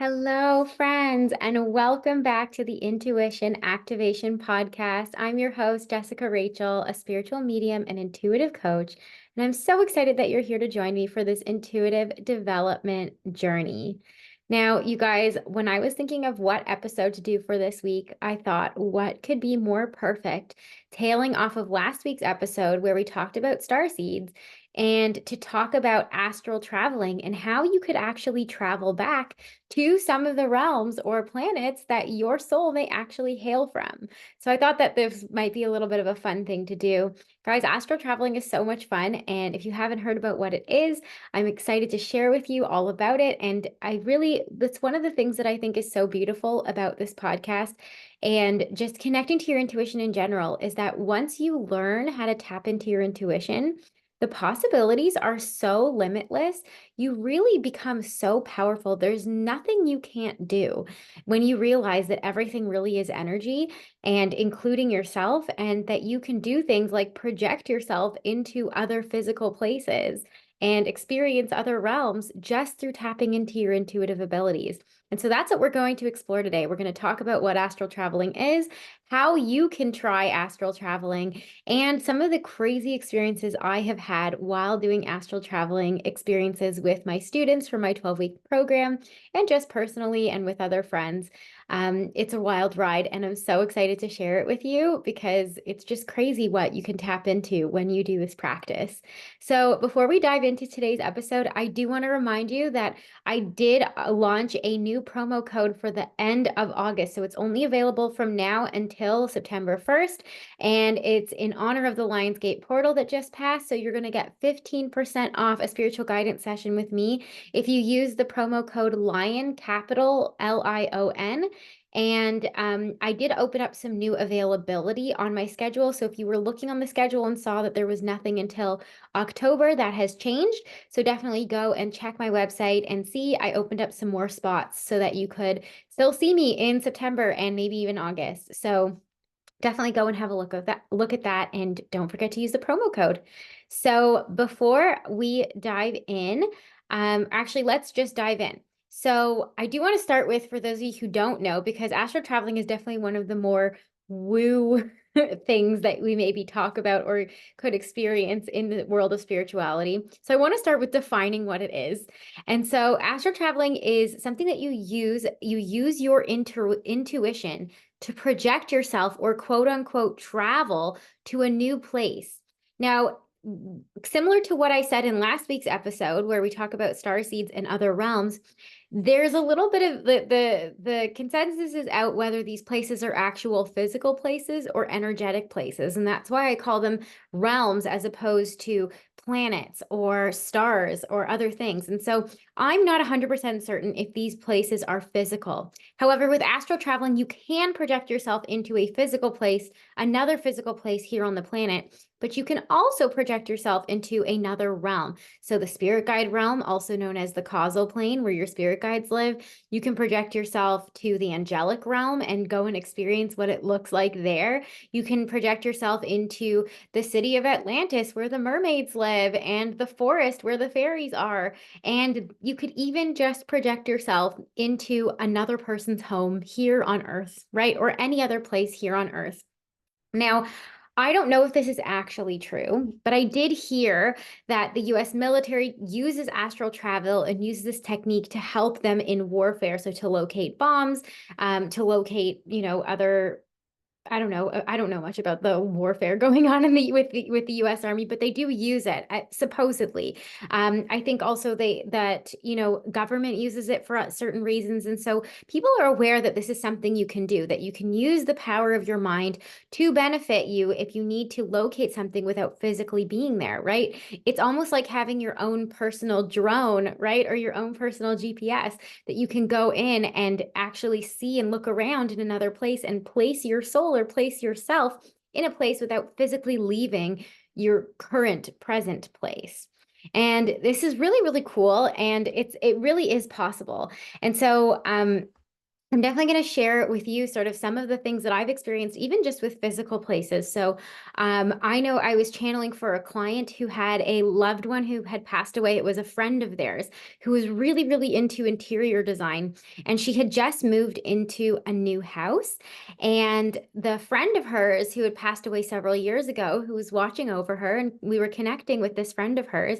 Hello, friends, and welcome back to the Intuition Activation Podcast. I'm your host, Jessica Rachel, a spiritual medium and intuitive coach, and I'm so excited that you're here to join me for this intuitive development journey. Now, you guys, when I was thinking of what episode to do for this week, I thought, what could be more perfect, tailing off of last week's episode where we talked about star seeds and to talk about astral traveling and how you could actually travel back to some of the realms or planets that your soul may actually hail from. So I thought that this might be a little bit of a fun thing to do. Guys, astral traveling is so much fun. And if you haven't heard about what it is, I'm excited to share with you all about it. And that's one of the things that I think is so beautiful about this podcast. And just connecting to your intuition in general is that once you learn how to tap into your intuition, the possibilities are so limitless. You really become so powerful. There's nothing you can't do when you realize that everything really is energy and including yourself, and that you can do things like project yourself into other physical places and experience other realms just through tapping into your intuitive abilities. And so that's what we're going to explore today. We're going to talk about what astral traveling is, how you can try astral traveling, and some of the crazy experiences I have had while doing astral traveling experiences with my students for my 12-week program and just personally and with other friends. It's a wild ride, and I'm so excited to share it with you because it's just crazy what you can tap into when you do this practice. So before we dive into today's episode, I do want to remind you that I did launch a new promo code for the end of August. So it's only available from now until September 1st. And it's in honor of the Lionsgate portal that just passed. So you're going to get 15% off a spiritual guidance session with me if you use the promo code LION, capital LION. And I did open up some new availability on my schedule. So if you were looking on the schedule and saw that there was nothing until October, that has changed. So definitely go and check my website and see. I opened up some more spots so that you could still see me in September and maybe even August. So definitely go and have a look at that, and don't forget to use the promo code. So before we dive in, actually let's just dive in. So I do want to start with, for those of you who don't know, because astral traveling is definitely one of the more woo things that we maybe talk about or could experience in the world of spirituality. So I want to start with defining what it is. And so astral traveling is something that you use your intuition to project yourself or quote unquote travel to a new place. Now, similar to what I said in last week's episode, where we talk about star seeds and other realms, there's a little bit of the consensus is out whether these places are actual physical places or energetic places. And that's why I call them realms as opposed to planets or stars or other things. And so I'm not 100% certain if these places are physical. However, with astral traveling, you can project yourself into a physical place, another physical place here on the planet, but you can also project yourself into another realm. So the spirit guide realm, also known as the causal plane where your spirit guides live, you can project yourself to the angelic realm and go and experience what it looks like there. You can project yourself into the city of Atlantis where the mermaids live and the forest where the fairies are. And you could even just project yourself into another person's home here on Earth, right? Or any other place here on Earth. Now, I don't know if this is actually true, but I did hear that the US military uses astral travel and uses this technique to help them in warfare. So to locate bombs, to locate, other I don't know much about the warfare going on with the U.S. Army, but they do use it supposedly. I think also that government uses it for certain reasons, and so people are aware that this is something you can do. That you can use the power of your mind to benefit you if you need to locate something without physically being there. Right? It's almost like having your own personal drone, right, or your own personal GPS that you can go in and actually see and look around in another place and place your soul or place yourself in a place without physically leaving your current present place. And this is really, really cool. And it really is possible. And so I'm definitely going to share with you sort of some of the things that I've experienced, even just with physical places. So I know I was channeling for a client who had a loved one who had passed away. It was a friend of theirs who was really, really into interior design. And she had just moved into a new house. And the friend of hers who had passed away several years ago, who was watching over her, and we were connecting with this friend of hers,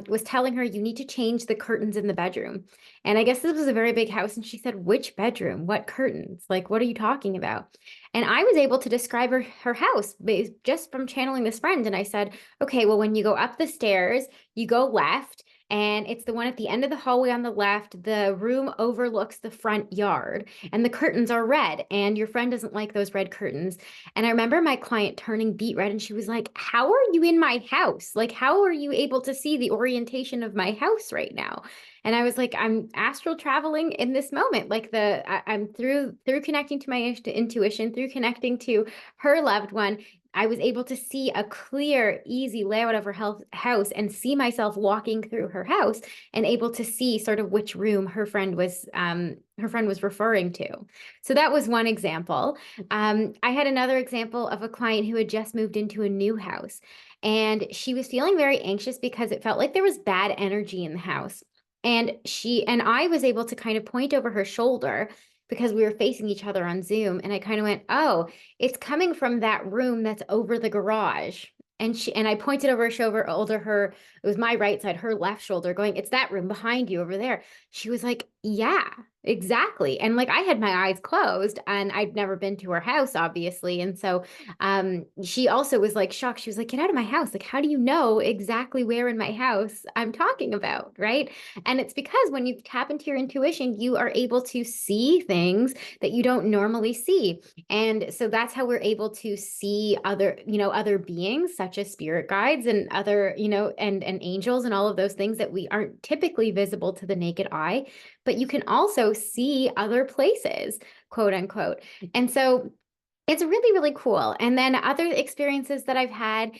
was telling her, you need to change the curtains in the bedroom. And I guess this was a very big house. And she said, which bedroom? What curtains? Like, what are you talking about? And I was able to describe her house just from channeling this friend. And I said, okay, well, when you go up the stairs, you go left. And it's the one at the end of the hallway on the left. The room overlooks the front yard, and the curtains are red. And your friend doesn't like those red curtains. And I remember my client turning beet red, and she was like, how are you in my house? Like, how are you able to see the orientation of my house right now? And I was like, I'm astral traveling in this moment. Like I'm through connecting to my intuition, through connecting to her loved one. I was able to see a clear, easy layout of her house and see myself walking through her house and able to see sort of which room her friend was referring to. So that was one example. I had another example of a client who had just moved into a new house, and she was feeling very anxious because it felt like there was bad energy in the house. And she and I was able to kind of point over her shoulder because we were facing each other on Zoom. And I kind of went, oh, it's coming from that room that's over the garage. And I pointed over her shoulder, it was my right side, her left shoulder, going, it's that room behind you over there. She was like, yeah, exactly. And like I had my eyes closed and I'd never been to her house, obviously. And so she also was like shocked. She was like, get out of my house. Like, how do you know exactly where in my house I'm talking about? Right. And it's because when you tap into your intuition, you are able to see things that you don't normally see. And so that's how we're able to see other beings such as spirit guides and other, and angels and all of those things that we aren't typically visible to the naked eye, but you can also see other places, quote unquote. And so it's really, really cool. And then other experiences that I've had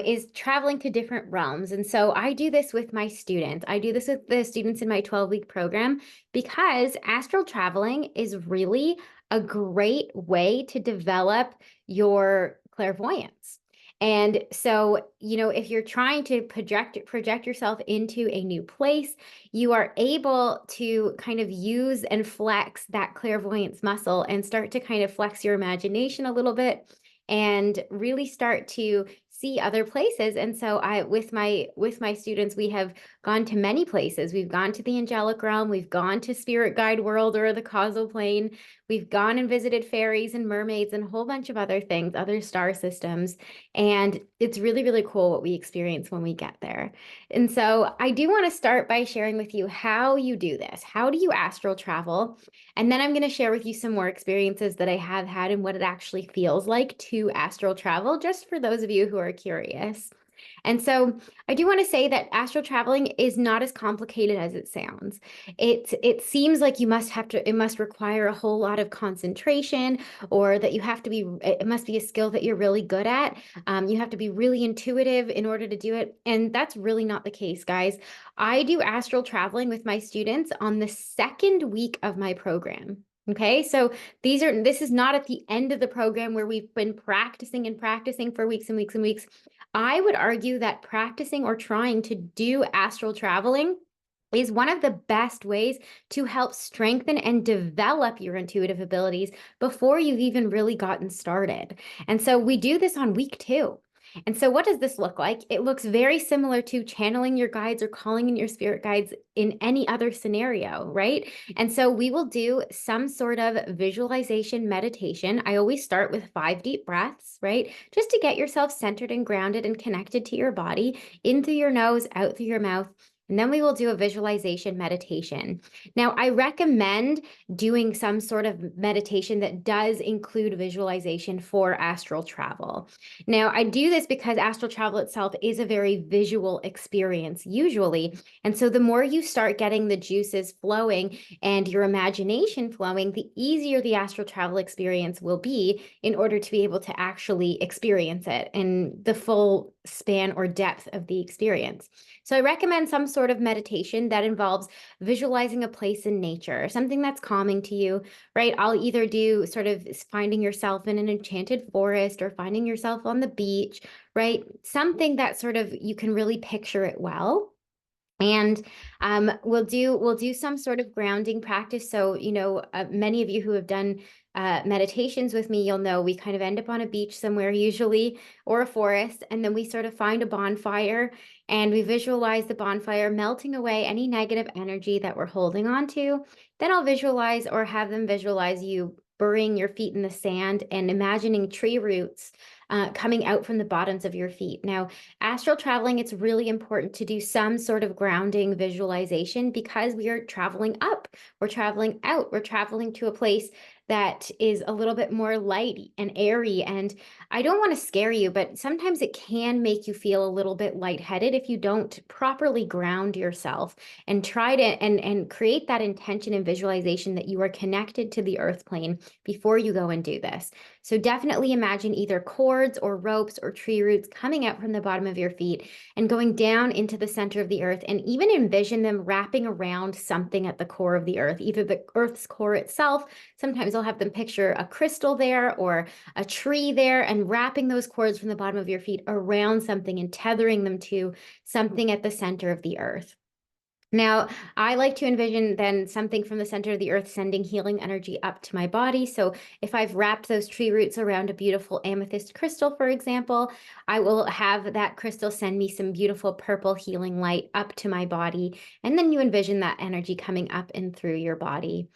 is traveling to different realms. And so I do this with my students. I do this with the students in my 12-week program because astral traveling is really a great way to develop your clairvoyance. And so, if you're trying to project yourself into a new place, you are able to kind of use and flex that clairvoyance muscle and start to kind of flex your imagination a little bit and really start to see other places. And so with my students, we have gone to many places. We've gone to the angelic realm, we've gone to spirit guide world or the causal plane, we've gone and visited fairies and mermaids and a whole bunch of other things, other star systems. And it's really, really cool what we experience when we get there. And so I do want to start by sharing with you how you do this. How do you astral travel? And then I'm going to share with you some more experiences that I have had and what it actually feels like to astral travel, just for those of you who are curious. And so I do want to say that astral traveling is not as complicated as it sounds. It seems like it must require a whole lot of concentration, or that it must be a skill that you're really good at. You have to be really intuitive in order to do it. And that's really not the case, guys. I do astral traveling with my students on the second week of my program. Okay, so this is not at the end of the program where we've been practicing and practicing for weeks and weeks and weeks. I would argue that practicing or trying to do astral traveling is one of the best ways to help strengthen and develop your intuitive abilities before you've even really gotten started. And so we do this on week 2. And so what does this look like? It looks very similar to channeling your guides or calling in your spirit guides in any other scenario, right? And so we will do some sort of visualization meditation. I always start with 5 deep breaths, right? Just to get yourself centered and grounded and connected to your body, in through your nose, out through your mouth. And then we will do a visualization meditation. Now, I recommend doing some sort of meditation that does include visualization for astral travel. Now, I do this because astral travel itself is a very visual experience, usually. And so the more you start getting the juices flowing and your imagination flowing, the easier the astral travel experience will be in order to be able to actually experience it in the full span or depth of the experience. So I recommend some sort of meditation that involves visualizing a place in nature, something that's calming to you, right? I'll either do sort of finding yourself in an enchanted forest or finding yourself on the beach, right? Something that sort of you can really picture it well. And we'll do some sort of grounding practice. So, many of you who have done meditations with me, you'll know we kind of end up on a beach somewhere usually, or a forest, and then we sort of find a bonfire and we visualize the bonfire melting away any negative energy that we're holding on to. Then I'll visualize or have them visualize you burying your feet in the sand and imagining tree roots coming out from the bottoms of your feet. Now, astral traveling, it's really important to do some sort of grounding visualization because we are traveling up, we're traveling out, we're traveling to a place that is a little bit more light and airy. And I don't want to scare you, but sometimes it can make you feel a little bit lightheaded if you don't properly ground yourself and try to and create that intention and visualization that you are connected to the earth plane before you go and do this. So definitely imagine either cords or ropes or tree roots coming out from the bottom of your feet and going down into the center of the earth, and even envision them wrapping around something at the core of the earth, either the earth's core itself. Sometimes I'll have them picture a crystal there or a tree there and wrapping those cords from the bottom of your feet around something and tethering them to something at the center of the earth. Now, I like to envision then something from the center of the earth sending healing energy up to my body. So if I've wrapped those tree roots around a beautiful amethyst crystal, for example, I will have that crystal send me some beautiful purple healing light up to my body. And then you envision that energy coming up and through your body.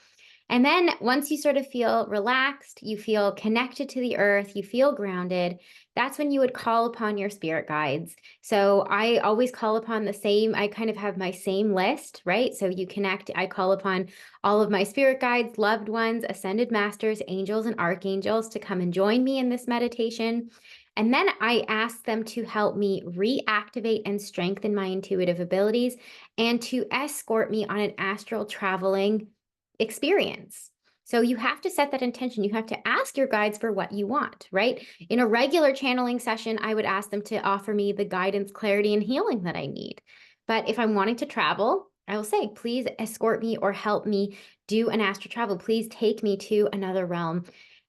And then once you sort of feel relaxed, you feel connected to the earth, you feel grounded, that's when you would call upon your spirit guides. So I always call upon I kind of have my same list, right? So you connect, I call upon all of my spirit guides, loved ones, ascended masters, angels, and archangels to come and join me in this meditation. And then I ask them to help me reactivate and strengthen my intuitive abilities and to escort me on an astral traveling experience. So you have to set that intention. You have to ask your guides for what you want, right? In a regular channeling session, I would ask them to offer me the guidance, clarity, and healing that I need. But if I'm wanting to travel, I will say, please escort me or help me do an astral travel. Please take me to another realm.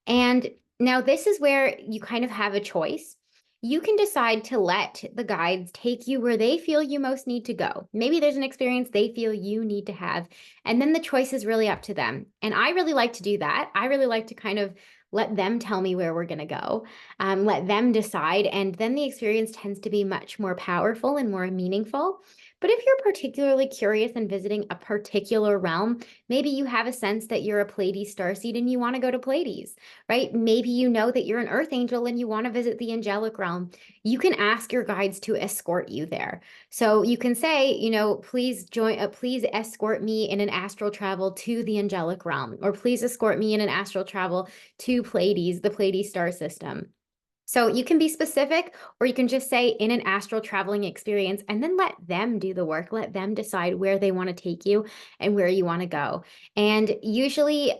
And now this is where you kind of have a choice. You can decide to let the guides take you where they feel you most need to go. Maybe there's an experience they feel you need to have, and then the choice is really up to them. And I really like to do that. I really like to kind of let them tell me where we're going to go, let them decide. And then the experience tends to be much more powerful and more meaningful. But if you're particularly curious and visiting a particular realm, maybe you have a sense that you're a Pleiades starseed and you want to go to Pleiades, right? Maybe you know that you're an earth angel and you want to visit the angelic realm. You can ask your guides to escort you there. So you can say, please please escort me in an astral travel to the angelic realm, or please escort me in an astral travel to Pleiades, the Pleiades star system. So you can be specific, or you can just say in an astral traveling experience, and then let them do the work. Let them decide where they want to take you and where you want to go. And usually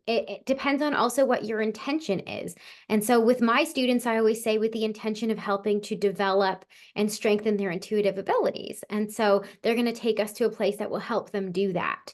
it depends on also what your intention is. And so with my students, I always say with the intention of helping to develop and strengthen their intuitive abilities. And so they're going to take us to a place that will help them do that.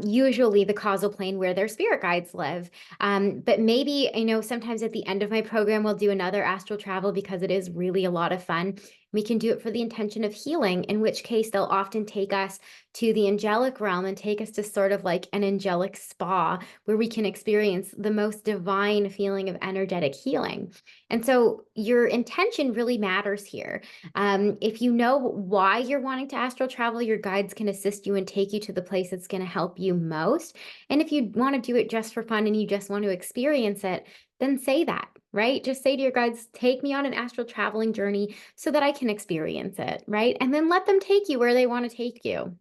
Usually the causal plane where their spirit guides live. But maybe, sometimes at the end of my program, we'll do another astral travel because it is really a lot of fun. We can do it for the intention of healing, in which case they'll often take us to the angelic realm and take us to sort of like an angelic spa where we can experience the most divine feeling of energetic healing. And so your intention really matters here. If you know why you're wanting to astral travel, your guides can assist you and take you to the place that's going to help you most. And if you want to do it just for fun and you just want to experience it, then say that, right? Just say to your guides, take me on an astral traveling journey so that I can experience it, right? And then let them take you where they want to take you.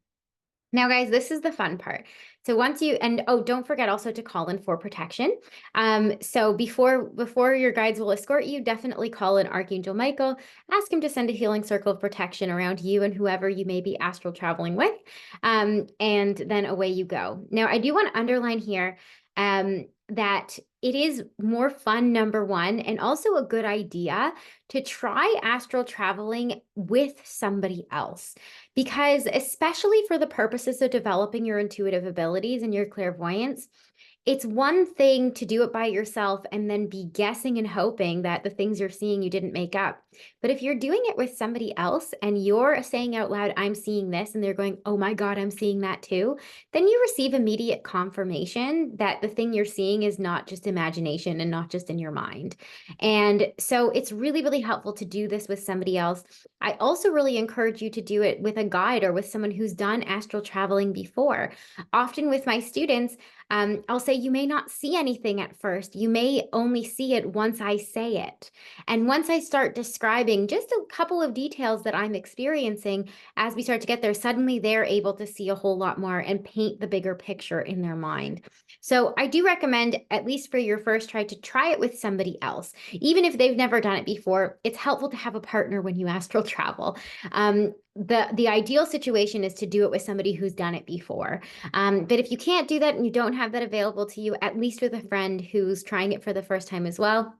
Now, guys, this is the fun part. So don't forget also to call in for protection. So before your guides will escort you, definitely call in Archangel Michael, ask him to send a healing circle of protection around you and whoever you may be astral traveling with. And then away you go. Now, I do want to underline here, that it is more fun, number one, and also a good idea to try astral traveling with somebody else. Because, especially for the purposes of developing your intuitive abilities and your clairvoyance, it's one thing to do it by yourself and then be guessing and hoping that the things you're seeing you didn't make up. But if you're doing it with somebody else and you're saying out loud, I'm seeing this, and they're going, oh my God, I'm seeing that too, then you receive immediate confirmation that the thing you're seeing is not just imagination and not just in your mind. And so it's really, really helpful to do this with somebody else. I also really encourage you to do it with a guide or with someone who's done astral traveling before. Often with my students, I'll say you may not see anything at first. You may only see it once I say it. And once I start describing just a couple of details that I'm experiencing, as we start to get there, suddenly they're able to see a whole lot more and paint the bigger picture in their mind. So I do recommend, at least for your first try, to try it with somebody else. Even if they've never done it before, it's helpful to have a partner when you astral travel. The ideal situation is to do it with somebody who's done it before. But if you can't do that and you don't have that available to you, at least with a friend who's trying it for the first time as well.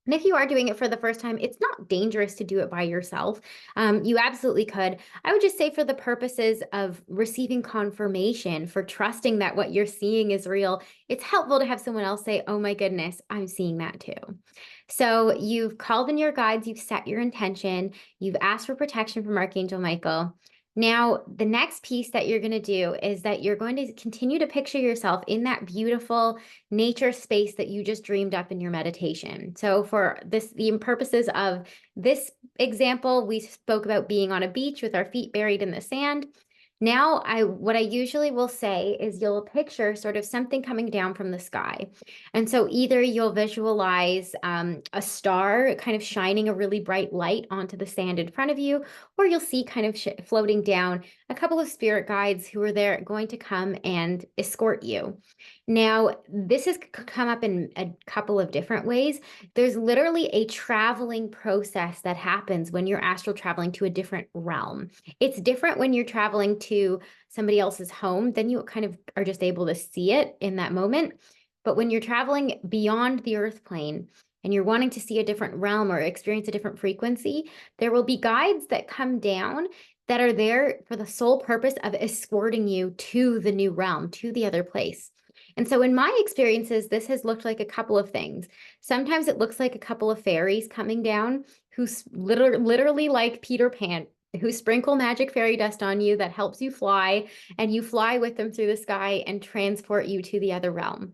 And if you are doing it for the first time, it's not dangerous to do it by yourself. You absolutely could. I would just say, for the purposes of receiving confirmation, for trusting that what you're seeing is real, it's helpful to have someone else say, oh my goodness, I'm seeing that too. So you've called in your guides, you've set your intention, you've asked for protection from Archangel Michael. Now, the next piece that you're going to do is that you're going to continue to picture yourself in that beautiful nature space that you just dreamed up in your meditation. So for the purposes of this example, we spoke about being on a beach with our feet buried in the sand. Now, what I usually will say is you'll picture sort of something coming down from the sky. And so either you'll visualize a star kind of shining a really bright light onto the sand in front of you, or you'll see kind of floating down a couple of spirit guides who are there going to come and escort you. Now, this has come up in a couple of different ways. There's literally a traveling process that happens when you're astral traveling to a different realm. It's different when you're traveling to somebody else's home, then you kind of are just able to see it in that moment. But when you're traveling beyond the earth plane and you're wanting to see a different realm or experience a different frequency, there will be guides that come down that are there for the sole purpose of escorting you to the new realm, to the other place. And so in my experiences, this has looked like a couple of things. Sometimes it looks like a couple of fairies coming down who's literally like Peter Pan, who sprinkle magic fairy dust on you that helps you fly, and you fly with them through the sky and transport you to the other realm.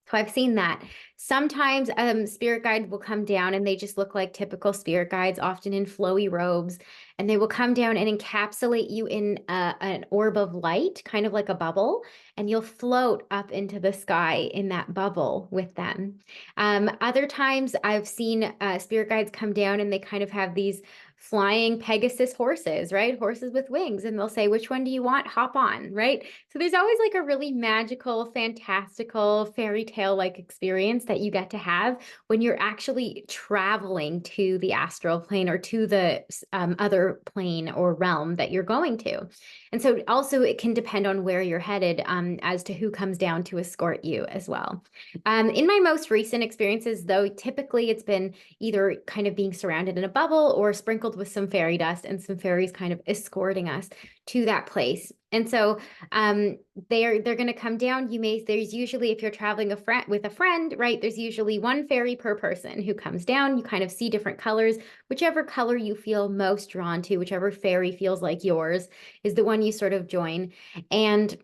So I've seen that. Sometimes spirit guides will come down and they just look like typical spirit guides, often in flowy robes, and they will come down and encapsulate you in an orb of light, kind of like a bubble, and you'll float up into the sky in that bubble with them. Other times I've seen spirit guides come down and they kind of have these flying Pegasus horses, right? Horses with wings. And they'll say, which one do you want? Hop on, right? So there's always like a really magical, fantastical, fairy tale-like experience that you get to have when you're actually traveling to the astral plane or to the other plane or realm that you're going to. And so also it can depend on where you're headed as to who comes down to escort you as well. In my most recent experiences, though, typically it's been either kind of being surrounded in a bubble or sprinkled with some fairy dust and some fairies kind of escorting us to that place. And so they're going to come down. There's usually, if you're traveling with a friend, right, there's usually one fairy per person who comes down. You kind of see different colors. Whichever color you feel most drawn to, whichever fairy feels like yours, is the one you sort of join. And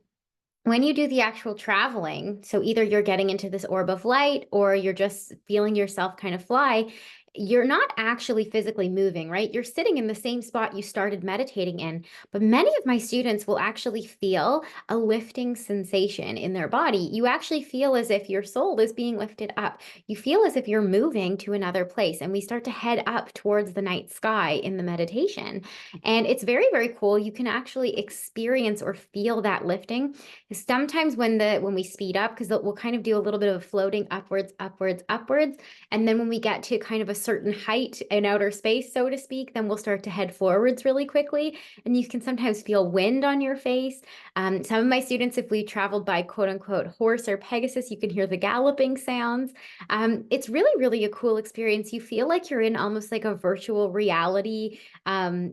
when you do the actual traveling, so either you're getting into this orb of light or you're just feeling yourself kind of fly, you're not actually physically moving, right? You're sitting in the same spot you started meditating in. But many of my students will actually feel a lifting sensation in their body. You actually feel as if your soul is being lifted up. You feel as if you're moving to another place. And we start to head up towards the night sky in the meditation. And it's very, very cool. You can actually experience or feel that lifting. Sometimes when we speed up, because we'll kind of do a little bit of floating upwards, upwards, upwards. And then when we get to kind of a certain height in outer space, so to speak, then we'll start to head forwards really quickly. And you can sometimes feel wind on your face. Some of my students, if we traveled by quote unquote horse or Pegasus, you can hear the galloping sounds. It's really, really a cool experience. You feel like you're in almost like a virtual reality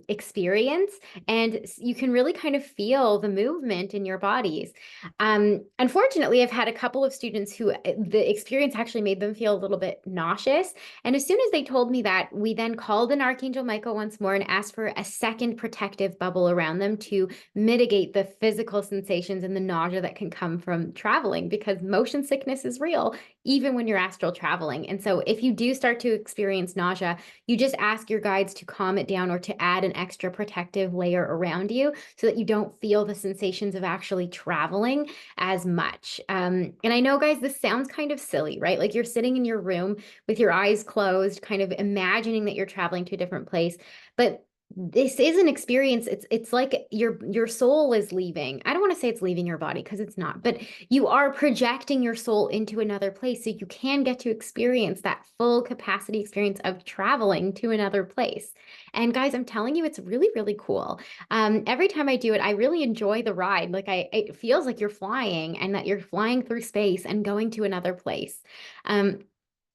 experience, and you can really kind of feel the movement in your bodies. Unfortunately, I've had a couple of students who the experience actually made them feel a little bit nauseous. And as soon as they told me that, we then called in Archangel Michael once more and asked for a second protective bubble around them to mitigate the physical sensations and the nausea that can come from traveling, because motion sickness is real, even when you're astral traveling. And so if you do start to experience nausea, you just ask your guides to calm it down or to add an extra protective layer around you so that you don't feel the sensations of actually traveling as much. And I know, guys, this sounds kind of silly, right? Like you're sitting in your room with your eyes closed, kind of imagining that you're traveling to a different place. But this is an experience. It's like your soul is leaving. I don't want to say it's leaving your body because it's not, but you are projecting your soul into another place so you can get to experience that full capacity experience of traveling to another place. And guys, I'm telling you, it's really, really cool. Every time I do it, I really enjoy the ride. Like it feels like you're flying and that you're flying through space and going to another place.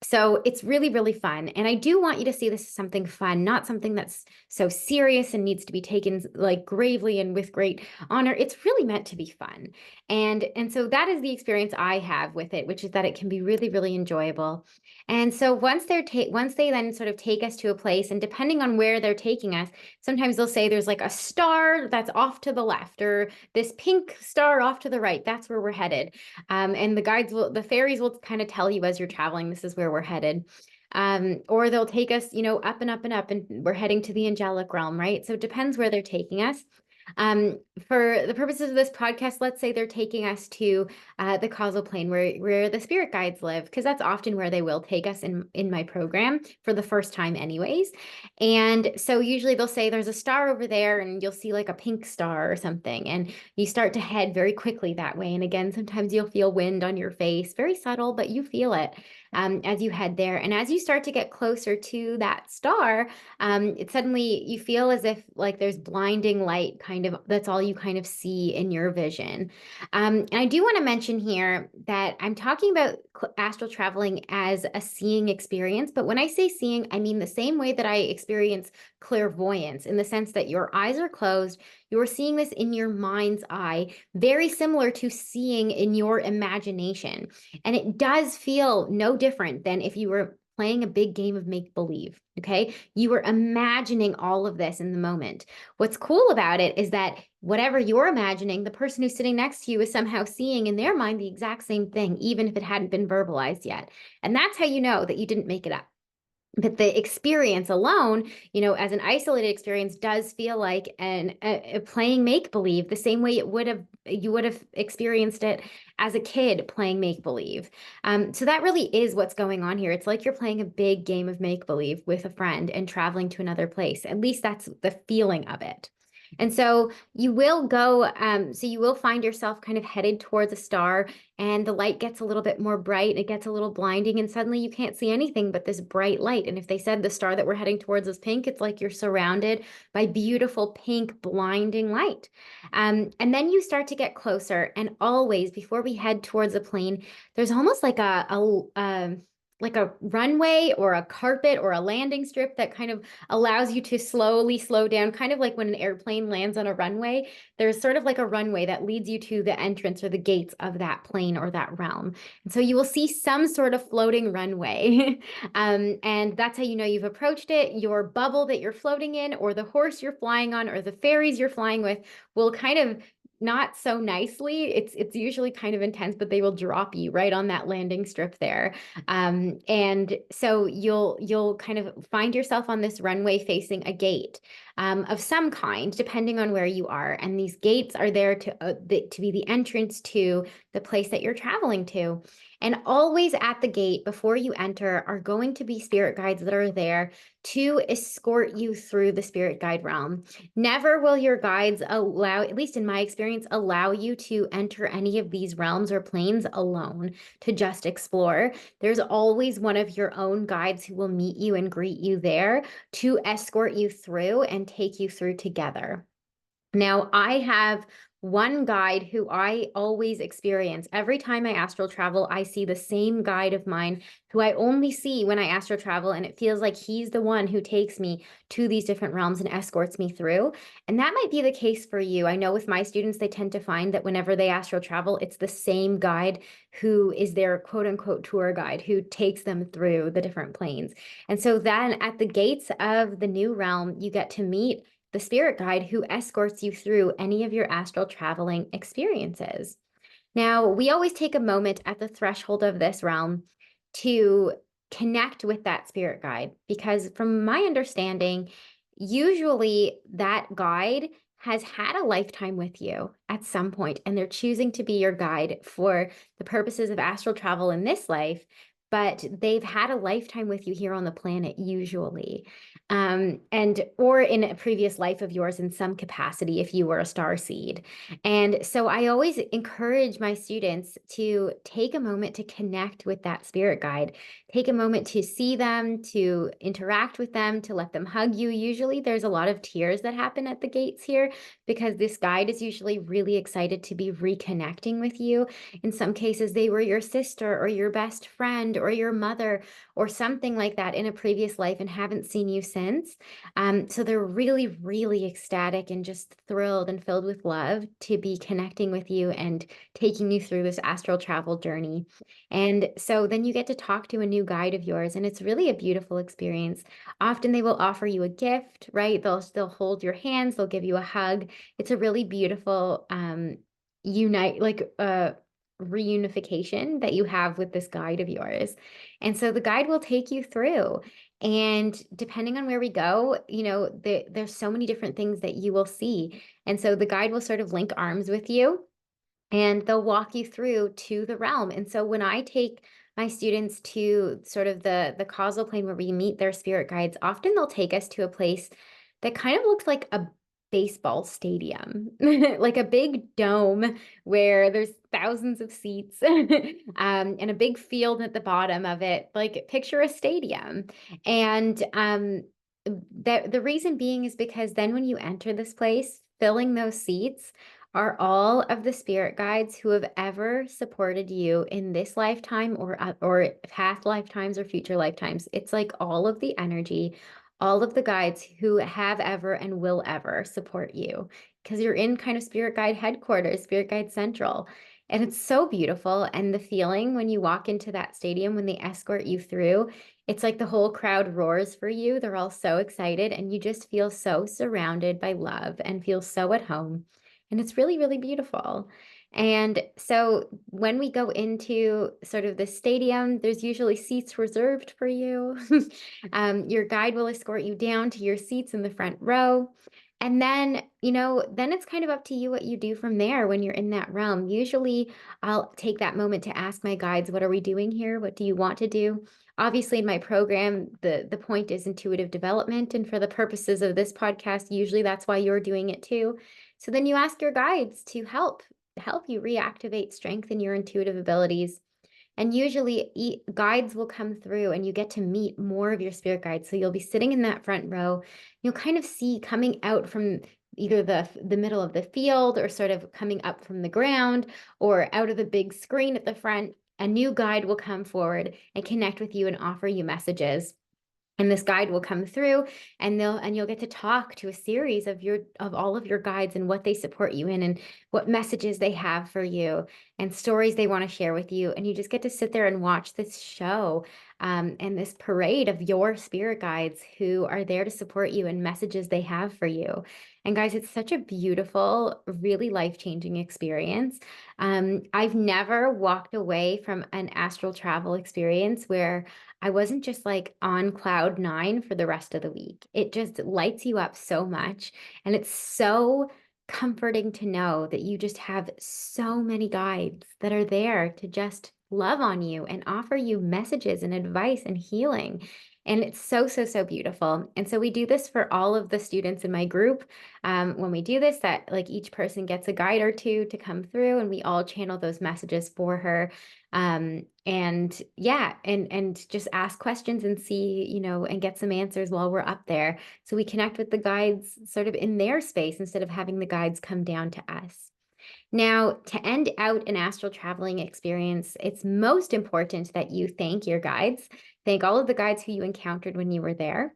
So it's really, really fun. And I do want you to see this as something fun, not something that's so serious and needs to be taken like gravely and with great honor. It's really meant to be fun. And so that is the experience I have with it, which is that it can be really, really enjoyable. And so once they then sort of take us to a place, and depending on where they're taking us, sometimes they'll say there's like a star that's off to the left, or this pink star off to the right. That's where we're headed. And the fairies will kind of tell you as you're traveling, this is where we're headed. Or they'll take us, up and up and up, and we're heading to the angelic realm, right? So it depends where they're taking us. For the purposes of this podcast, let's say they're taking us to the causal plane where the spirit guides live, because that's often where they will take us in my program for the first time anyways. And so usually they'll say there's a star over there and you'll see like a pink star or something, and you start to head very quickly that way. And again, sometimes you'll feel wind on your face, very subtle, but you feel it as you head there. And as you start to get closer to that star, it suddenly you feel as if like there's blinding light, kind of, that's all you kind of see in your vision. And I do want to mention here that I'm talking about astral traveling as a seeing experience, but when I say seeing, I mean the same way that I experience clairvoyance, in the sense that your eyes are closed, you're seeing this in your mind's eye, very similar to seeing in your imagination. And it does feel no different than if you were playing a big game of make-believe, okay? You were imagining all of this in the moment. What's cool about it is that whatever you're imagining, the person who's sitting next to you is somehow seeing in their mind the exact same thing, even if it hadn't been verbalized yet. And that's how you know that you didn't make it up. But the experience alone, as an isolated experience, does feel like a playing make-believe, the same way you would have experienced it as a kid playing make-believe. So that really is what's going on here. It's like you're playing a big game of make-believe with a friend and traveling to another place. At least that's the feeling of it. And so you will find yourself kind of headed towards a star, and the light gets a little bit more bright, it gets a little blinding, and suddenly you can't see anything but this bright light. And if they said the star that we're heading towards is pink, it's like you're surrounded by beautiful pink blinding light. And then you start to get closer, and always before we head towards the plane, there's almost like like a runway or a carpet or a landing strip that kind of allows you to slowly slow down, kind of like when an airplane lands on a runway. There's sort of like a runway that leads you to the entrance or the gates of that plane or that realm. And so you will see some sort of floating runway. And that's how you know you've approached it. Your bubble that you're floating in, or the horse you're flying on, or the fairies you're flying with will kind of, not so nicely, it's usually kind of intense, but they will drop you right on that landing strip there. And so you'll kind of find yourself on this runway facing a gate. of some kind, depending on where you are. And these gates are there to be the entrance to the place that you're traveling to. And always at the gate before you enter are going to be spirit guides that are there to escort you through the spirit guide realm. Never will your guides allow, at least in my experience, allow you to enter any of these realms or planes alone to just explore. There's always one of your own guides who will meet you and greet you there to escort you through and take you through together. Now, I have one guide who I always experience. Every time I astral travel, I see the same guide of mine who I only see when I astral travel, and it feels like he's the one who takes me to these different realms and escorts me through. And that might be the case for you. I know with my students, they tend to find that whenever they astral travel, it's the same guide who is their quote unquote tour guide who takes them through the different planes. And so then at the gates of the new realm, you get to meet the spirit guide who escorts you through any of your astral traveling experiences. Now, we always take a moment at the threshold of this realm to connect with that spirit guide because, from my understanding, usually that guide has had a lifetime with you at some point, and they're choosing to be your guide for the purposes of astral travel in this life. But they've had a lifetime with you here on the planet, usually, and or in a previous life of yours in some capacity if you were a star seed. And so I always encourage my students to take a moment to connect with that spirit guide. Take a moment to see them, to interact with them, to let them hug you. Usually there's a lot of tears that happen at the gates here because this guide is usually really excited to be reconnecting with you. In some cases, they were your sister or your best friend or your mother or something like that in a previous life and haven't seen you since. So they're really, really ecstatic and just thrilled and filled with love to be connecting with you and taking you through this astral travel journey. And so then you get to talk to a new guide of yours, and it's really a beautiful experience. Often they will offer you a gift, right? They'll hold your hands, they'll give you a hug. It's a really beautiful unite like reunification that you have with this guide of yours. And so the guide will take you through. And depending on where we go, there's so many different things that you will see. And so the guide will sort of link arms with you and they'll walk you through to the realm. And so when I take my students to sort of the causal plane where we meet their spirit guides, often they'll take us to a place that kind of looks like a baseball stadium, like a big dome where there's thousands of seats and a big field at the bottom of it. Like picture a stadium. And the reason being is because then when you enter this place, filling those seats are all of the spirit guides who have ever supported you in this lifetime or past lifetimes or future lifetimes. It's like all of the energy, all of the guides who have ever and will ever support you because you're in kind of spirit guide headquarters, spirit guide central. And it's so beautiful. And the feeling when you walk into that stadium, when they escort you through, it's like the whole crowd roars for you. They're all so excited and you just feel so surrounded by love and feel so at home. And it's really, really beautiful. And so when we go into sort of the stadium, there's usually seats reserved for you. Your guide will escort you down to your seats in the front row. And then, then it's kind of up to you what you do from there when you're in that realm. Usually I'll take that moment to ask my guides, what are we doing here? What do you want to do? Obviously, in my program, the point is intuitive development. And for the purposes of this podcast, usually that's why you're doing it too. So then you ask your guides to help you reactivate, strengthen your intuitive abilities. And usually guides will come through and you get to meet more of your spirit guides. So you'll be sitting in that front row. You'll kind of see coming out from either the middle of the field or sort of coming up from the ground or out of the big screen at the front. A new guide will come forward and connect with you and offer you messages. And this guide will come through and you'll get to talk to a series of all of your guides and what they support you in and what messages they have for you and stories they want to share with you. And you just get to sit there and watch this show and this parade of your spirit guides who are there to support you and messages they have for you. And guys, it's such a beautiful, really life-changing experience. I've never walked away from an astral travel experience where I wasn't just like on cloud nine for the rest of the week. It just lights you up so much. And it's so comforting to know that you just have so many guides that are there to just love on you and offer you messages and advice and healing. And it's so, so, so beautiful. And so we do this for all of the students in my group. When we do this, that like each person gets a guide or two to come through, and we all channel those messages for her. And yeah, and just ask questions and see, and get some answers while we're up there. So we connect with the guides sort of in their space instead of having the guides come down to us. Now, to end out an astral traveling experience, it's most important that you thank your guides, thank all of the guides who you encountered when you were there.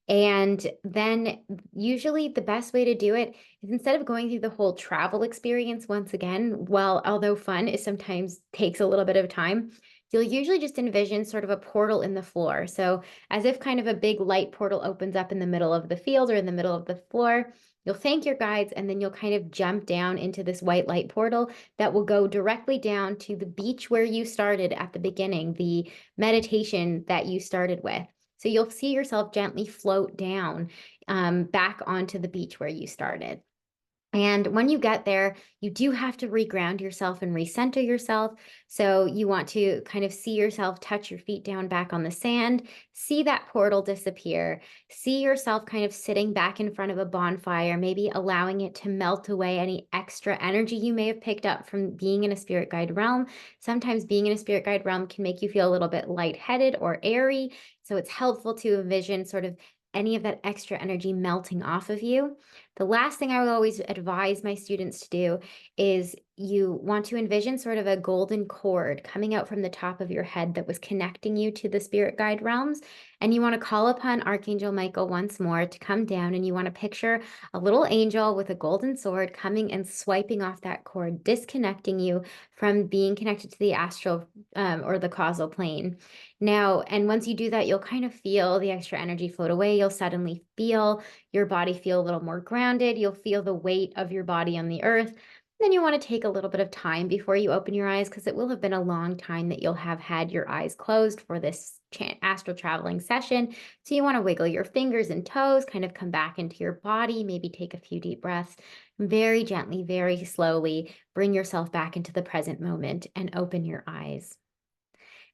And then usually the best way to do it is, instead of going through the whole travel experience once again, well, although fun is sometimes takes a little bit of time, you'll usually just envision sort of a portal in the floor. So as if kind of a big light portal opens up in the middle of the field or in the middle of the floor. You'll thank your guides, and then you'll kind of jump down into this white light portal that will go directly down to the beach where you started at the beginning, the meditation that you started with. So you'll see yourself gently float down back onto the beach where you started. And when you get there, you do have to reground yourself and recenter yourself. So you want to kind of see yourself touch your feet down back on the sand, see that portal disappear, see yourself kind of sitting back in front of a bonfire, maybe allowing it to melt away any extra energy you may have picked up from being in a spirit guide realm. Sometimes being in a spirit guide realm can make you feel a little bit lightheaded or airy. So it's helpful to envision sort of any of that extra energy melting off of you. The last thing I would always advise my students to do is you want to envision sort of a golden cord coming out from the top of your head that was connecting you to the spirit guide realms. And you want to call upon Archangel Michael once more to come down, and you want to picture a little angel with a golden sword coming and swiping off that cord, disconnecting you from being connected to the astral or the causal plane. Now, and once you do that, you'll kind of feel the extra energy float away. You'll suddenly feel your body feel a little more grounded. You'll feel the weight of your body on the earth. Then you want to take a little bit of time before you open your eyes, because it will have been a long time that you'll have had your eyes closed for this astral traveling session. So you want to wiggle your fingers and toes, kind of come back into your body, maybe take a few deep breaths, very gently, very slowly, bring yourself back into the present moment and open your eyes.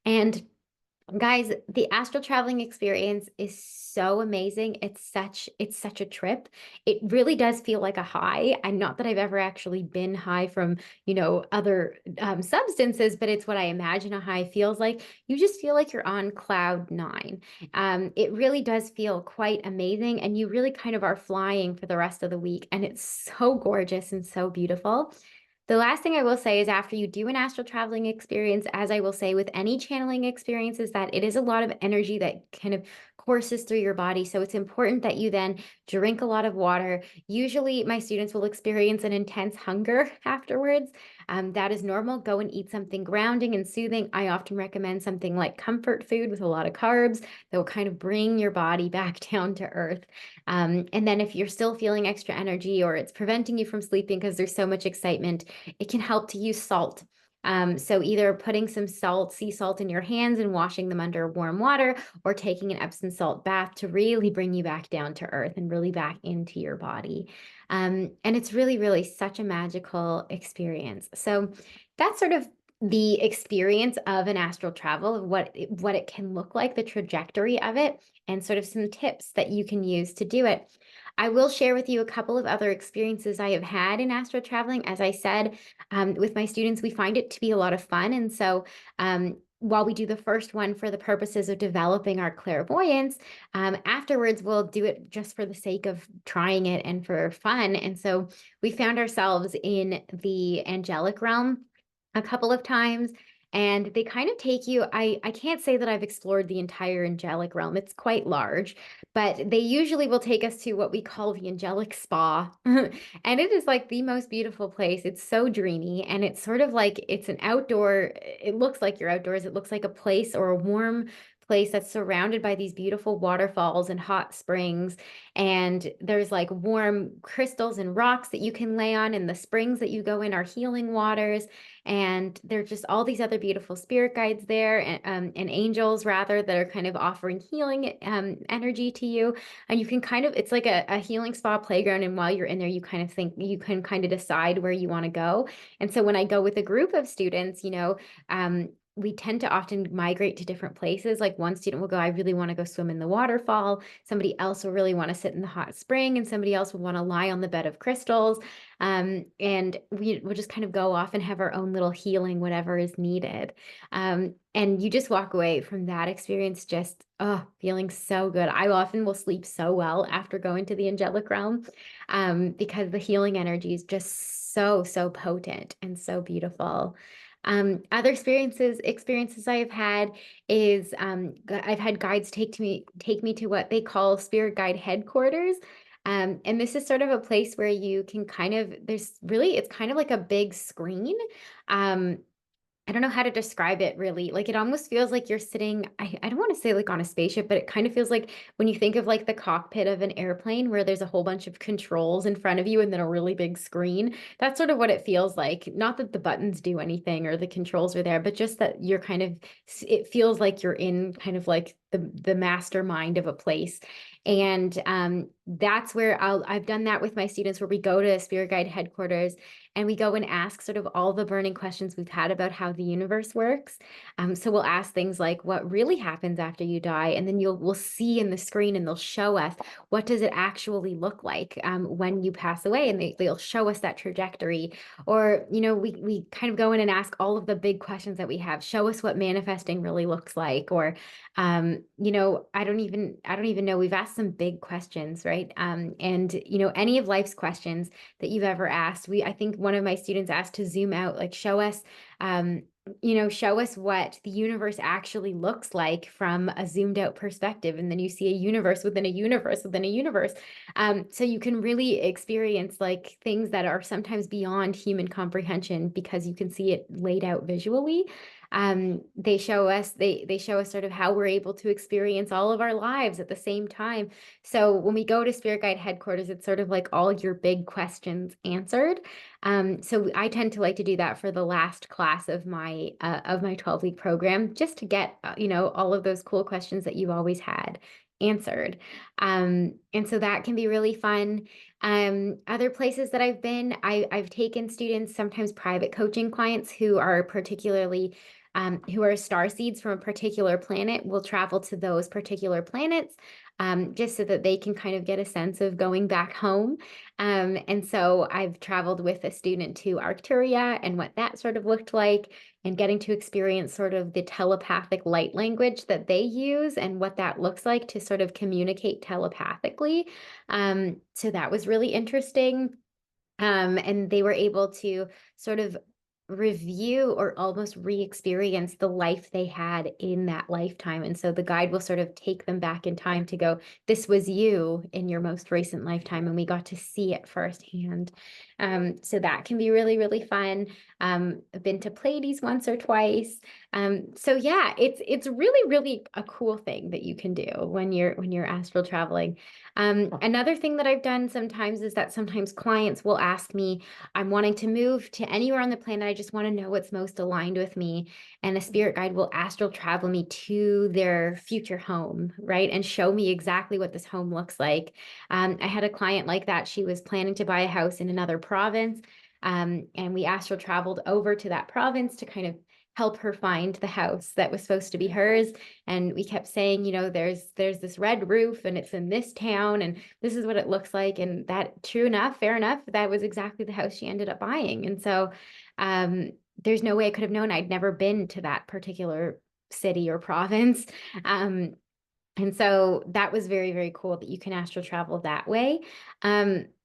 And guys, the astral traveling experience is so amazing. It's such a trip. It really does feel like a high. And not that I've ever actually been high from, other substances, but it's what I imagine a high feels like. You just feel like you're on cloud nine. It really does feel quite amazing. And you really kind of are flying for the rest of the week. And it's so gorgeous and so beautiful. The last thing I will say is, after you do an astral traveling experience, as I will say with any channeling experience, is that it is a lot of energy that kind of courses through your body. So it's important that you then drink a lot of water. Usually my students will experience an intense hunger afterwards. That is normal. Go and eat something grounding and soothing. I often recommend something like comfort food with a lot of carbs that will kind of bring your body back down to earth. And then if you're still feeling extra energy, or it's preventing you from sleeping because there's so much excitement, it can help to use salt. So either putting some salt, sea salt in your hands and washing them under warm water, or taking an Epsom salt bath to really bring you back down to earth and really back into your body. And it's really, really such a magical experience. So that's sort of the experience of an astral travel, of what it can look like, the trajectory of it, and sort of some tips that you can use to do it. I will share with you a couple of other experiences I have had in astral traveling. As I said, with my students, we find it to be a lot of fun. And so while we do the first one for the purposes of developing our clairvoyance, afterwards we'll do it just for the sake of trying it and for fun. And so we found ourselves in the angelic realm a couple of times. And they kind of take you, I can't say that I've explored the entire angelic realm. It's quite large, but they usually will take us to what we call the angelic spa. And it is like the most beautiful place. It's so dreamy, and it's sort of like it's an outdoor, it looks like you're outdoors. It looks like a place or a warm place that's surrounded by these beautiful waterfalls and hot springs. And there's like warm crystals and rocks that you can lay on, and the springs that you go in are healing waters. And there's just all these other beautiful spirit guides there, and angels rather, that are kind of offering healing energy to you. And you can kind of, it's like a healing spa playground. And while you're in there, you kind of think you can kind of decide where you want to go. And so when I go with a group of students, we tend to often migrate to different places. Like one student will go, I really want to go swim in the waterfall. Somebody else will really want to sit in the hot spring, and somebody else will want to lie on the bed of crystals. And we will just kind of go off and have our own little healing, whatever is needed. And you just walk away from that experience just, feeling so good. I often will sleep so well after going to the angelic realm, because the healing energy is just so, so potent and so beautiful. Other experiences I've had is I've had guides take me to what they call spirit guide headquarters. And this is sort of a place where you can kind of, it's kind of like a big screen. Um, I don't know how to describe it really. Like it almost feels like you're sitting, I don't want to say like on a spaceship, but it kind of feels like when you think of like the cockpit of an airplane where there's a whole bunch of controls in front of you and then a really big screen. That's sort of what it feels like. Not that the buttons do anything or the controls are there, but just that you're kind of, it feels like you're in kind of like the mastermind of a place. And that's where I've done that with my students, where we go to Spirit Guide headquarters and we go and ask sort of all the burning questions we've had about how the universe works. So we'll ask things like, what really happens after you die? And then we'll see in the screen, and they'll show us, what does it actually look like when you pass away? And they'll show us that trajectory. Or, we kind of go in and ask all of the big questions that we have. Show us what manifesting really looks like. Or, I don't even know. We've asked some big questions, right? And any of life's questions that you've ever asked. I think one of my students asked to zoom out, like show us what the universe actually looks like from a zoomed out perspective. And then you see a universe within a universe within a universe. So you can really experience like things that are sometimes beyond human comprehension because you can see it laid out visually. They show us sort of how we're able to experience all of our lives at the same time. So when we go to Spirit Guide headquarters, it's sort of like all your big questions answered. So I tend to like to do that for the last class of my 12-week program, just to get all of those cool questions that you've always had answered. And so that can be really fun. Other places that I've been, I've taken students, sometimes private coaching clients who are particularly who are star seeds from a particular planet, will travel to those particular planets, just so that they can kind of get a sense of going back home. And so I've traveled with a student to Arcturia and what that sort of looked like, and getting to experience sort of the telepathic light language that they use and what that looks like to sort of communicate telepathically. So that was really interesting. And they were able to sort of review or almost re-experience the life they had in that lifetime. And so the guide will sort of take them back in time to go, this was you in your most recent lifetime. And we got to see it firsthand. So that can be really, really fun. I've been to Pleiades once or twice. So yeah, it's really, really a cool thing that you can do when you're astral traveling. Another thing that I've done sometimes is that sometimes clients will ask me, I'm wanting to move to anywhere on the planet. I just want to know what's most aligned with me. And a spirit guide will astral travel me to their future home, right? And show me exactly what this home looks like. I had a client like that. She was planning to buy a house in another province. And we astral traveled over to that province to kind of help her find the house that was supposed to be hers. And we kept saying, there's this red roof and it's in this town and this is what it looks like. And that, true enough, fair enough, that was exactly the house she ended up buying. And so there's no way I could have known. I'd never been to that particular city or province. And so that was very, very cool that you can astral travel that way.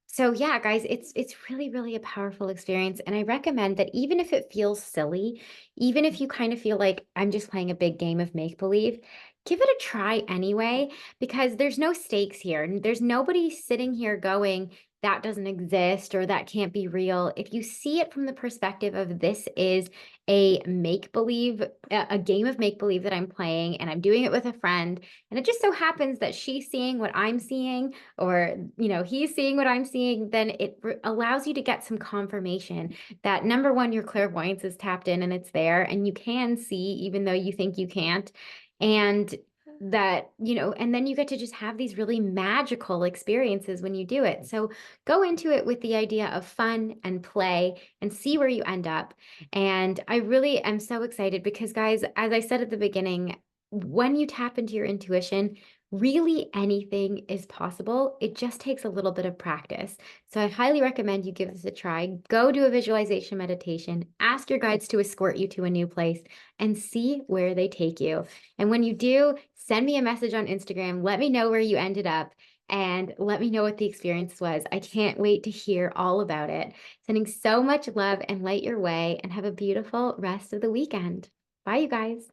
So yeah, guys, it's really, really a powerful experience. And I recommend that even if it feels silly, even if you kind of feel like I'm just playing a big game of make-believe, give it a try anyway, because there's no stakes here. And there's nobody sitting here going, that doesn't exist or that can't be real. If you see it from the perspective of this is a make-believe, a game of make-believe that I'm playing, and I'm doing it with a friend, and it just so happens that she's seeing what I'm seeing, or he's seeing what I'm seeing, then it allows you to get some confirmation that, number one, your clairvoyance is tapped in and it's there, and you can see even though you think you can't. And that, and then you get to just have these really magical experiences when you do it. So go into it with the idea of fun and play and see where you end up. And I really am so excited because, guys, as I said at the beginning, when you tap into your intuition, really anything is possible. It just takes a little bit of practice. So I highly recommend you give this a try. Go do a visualization meditation, ask your guides to escort you to a new place, and see where they take you. And when you do, send me a message on Instagram. Let me know where you ended up and let me know what the experience was. I can't wait to hear all about it. Sending so much love and light your way, and have a beautiful rest of the weekend. Bye, you guys.